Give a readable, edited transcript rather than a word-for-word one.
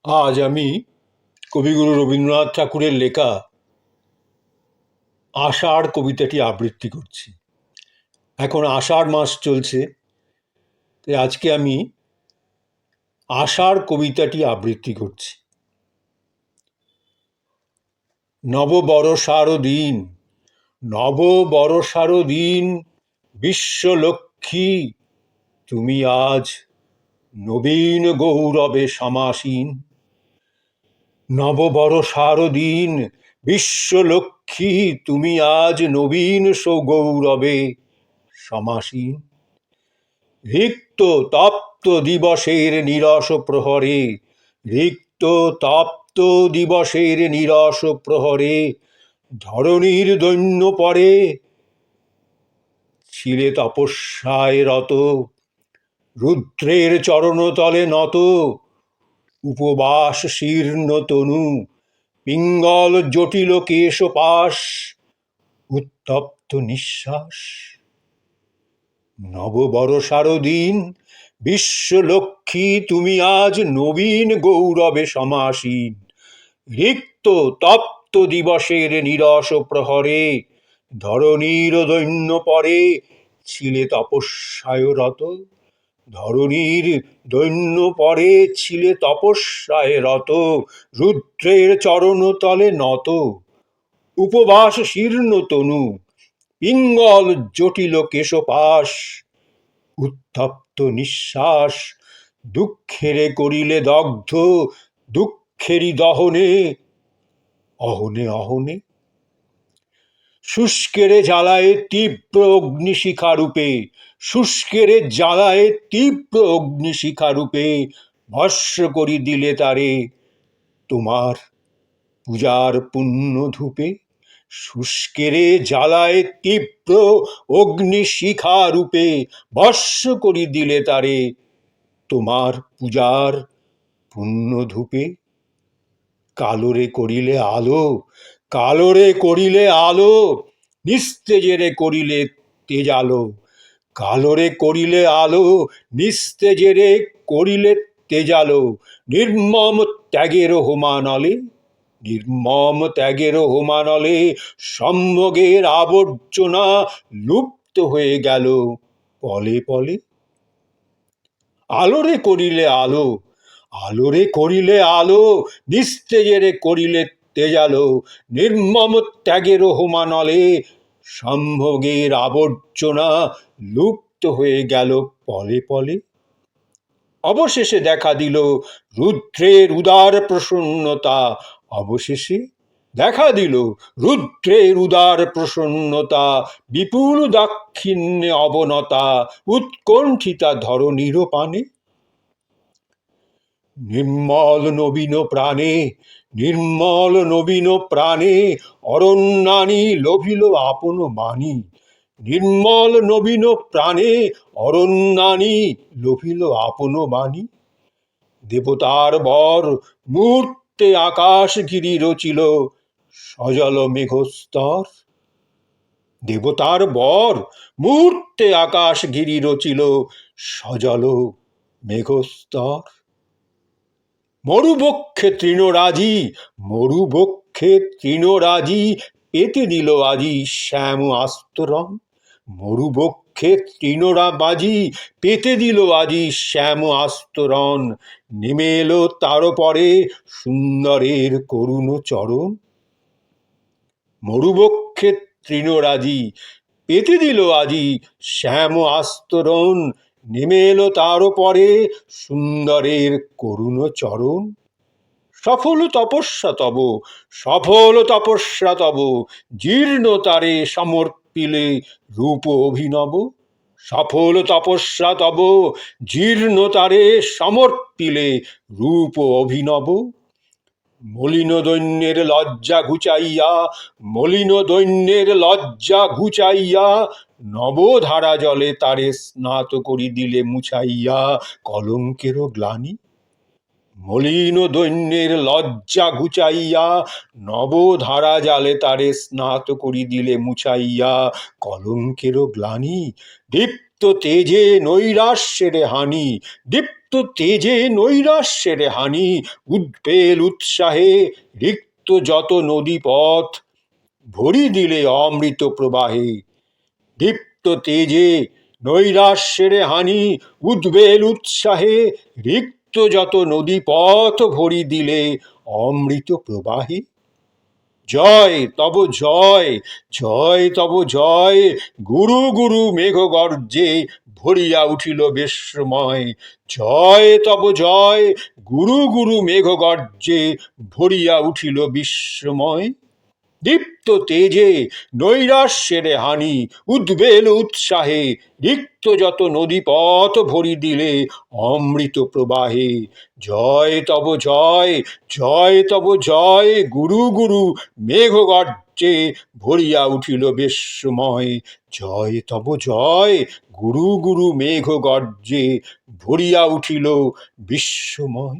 আজ আমি কবিগুরু রবীন্দ্রনাথ ঠাকুরের লেখা আষাঢ় কবিতাটি আবৃত্তি করছি। এখন আষাঢ় মাস চলছে, তাই আজকে আমি আষাঢ় কবিতাটি আবৃত্তি করছি। নব বরষার দিন, নব বরষার দিন, বিশ্বলক্ষ্মী তুমি আজ নবীন গৌরবে সমাসীন। নব বরষার দিন, বিশ্বলক্ষ্মী তুমি আজ নবীন সৌগৌরবে সমাসীন। রিক্ত তপ্ত দিবসের নিরস প্রহরে, রিক্ত তপ্ত দিবসের নিরস প্রহরে ধরণীর দৈন্য পরে ছিলে তপস্যায় রত, রুদ্রের চরণতলে নত, উপবাস শীর্ণ তনু, পিঙ্গল জটিল কেশপাশ, উত্তপ্ত নিঃশ্বাস। নব বরষার দিন, বিশ্বলক্ষ্মী তুমি আজ নবীন গৌরবে সমাসীন। রিক্ত তপ্ত দিবসের নিরস প্রহরে ধরণীর দৈন্য পরে ছিলে তপস্যায় রত, ধরণীর দৈন্য পরে ছিলে তপস্যায় রত, রুদ্রের চরণতলে নত, উপবাস শীর্ণ তনু, পিঙ্গল জটিল কেশপাশ, উত্তপ্ত নিঃশ্বাস। দুঃখেরে করিলে দগ্ধ, দুঃখেরই দহনে অহনে অহনে। শুষ্কেরে জ্বালায় তীব্র অগ্নিশিখা রূপে, শুষ্কেরে জ্বালায় তীব্র অগ্নিশিখা রূপে ভস্ম করি দিলে তারে তোমার পূজার পুণ্য ধূপে। শুষ্কেরে জ্বালায় তীব্র অগ্নিশিখা রূপে ভস্ম করি দিলে তারে তোমার পূজার পুণ্য ধূপে। কালোরে করিলে আলো, কালোরে করিলে আলো, নিস্তেজেরে করিলে তেজালো, কালোরে করিলে আলো, নিস্তেজেরে করিলে তেজালো। নির্মম ত্যাগের হোমানলে, নির্মম ত্যাগের হোমানলে সম্ভোগের আবর্জনা লুপ্ত হয়ে গেল পলে পলে। আলোরে করিলে আলো, আলোরে করিলে আলো, নিস্তেজেরে করিলে তেজালো। নির্মম ত্যাগের হোমানলে সম্ভোগের আবর্জনা লুপ্ত হয়ে গেল পলে পলে। অবশেষে দেখা দিল রুদ্রের উদার প্রসন্নতা, অবশেষে দেখা দিল রুদ্রের উদার প্রসন্নতা, বিপুল দাক্ষিণ্যে অবনতা, উৎকণ্ঠিতা ধরণীর পানে। নির্মল নবীন প্রাণে, নির্মল নবীন প্রাণে অরণ্যানি লোভিল আপন বাণী। নির্মল নবীন প্রাণে অরণ্যানি লোভিল আপন বাণী। দেবতার বর মূর্তে আকাশ গিরি রচিল সজল মেঘস্তর। দেবতার বর মূর্তে আকাশ গিরি রচিল সজল মেঘস্তর। মরুবক্ষে তৃণরাজি, মরুবক্ষে তৃণরাজি পেতে দিল আজি শ্যাম আস্তরণ। মরুবক্ষে তৃণরাবাজি পেতে দিল আজি শ্যাম আস্তরণ। নেমে এলো তার পরে সুন্দরের করুণ চরণ। মরুবক্ষে তৃণরাজি পেতে দিল আজি শ্যাম আস্তরণ। নেমে এলো তার পরে সুন্দরের করুণ চরণ। সফল তপস্যা তব, সফল তপস্যা তব, জীর্ণ তারে সমর্পিলে রূপ অভিনব। সফল তপস্যা তব, জীর্ণ তারে সমর্পিলে রূপ অভিনব। মলিন দৈন্যের লজ্জা ঘুচাইয়া, মলিন দৈন্যের লজ্জা ঘুচাইয়া নবধারা জলে তারে স্নাত করি দিলে মুছাইয়া কলঙ্কেরও গ্লানি। মলিন দৈন্যের লজ্জা ঘুচাইয়া নবধারা জালে তারে স্নাত করি দিলে মুছাইয়া কলঙ্কেরও গ্লানি। দীপ্ত দীপ্ত তেজে নৈরাশ্যের হানি, দীপ্ত তেজে নৈরাশ্যের হানি, উদ্বেল উৎসাহে রিক্ত যত নদী পথ ভরি দিলে অমৃত প্রবাহে। দীপ্ত তেজে নৈরাশ্যের হানি, উদ্বেল উৎসাহে রিক্ত যত নদী পথ ভরি দিলে অমৃত প্রবাহে। জয় তব জয়, জয় তব জয়, গুরু গুরু মেঘ গর্জে ভরিয়া উঠিল বিস্ময়। জয় তব জয়, গুরু গুরু মেঘ গর্জে ভরিয়া উঠিল বিস্ময়। দীপ্ত তেজে নৈরাশ্যের হানি, উদ্বেল উৎসাহে রিক্ত যত নদী পথ ভরি দিলে অমৃত প্রবাহে। জয় তব জয়, জয় তব জয়, গুরু গুরু মেঘ গর্জে ভরিয়া উঠিল বিস্ময়। জয় তব জয়, গুরু গুরু মেঘ গর্জে ভরিয়া উঠিল বিস্ময়।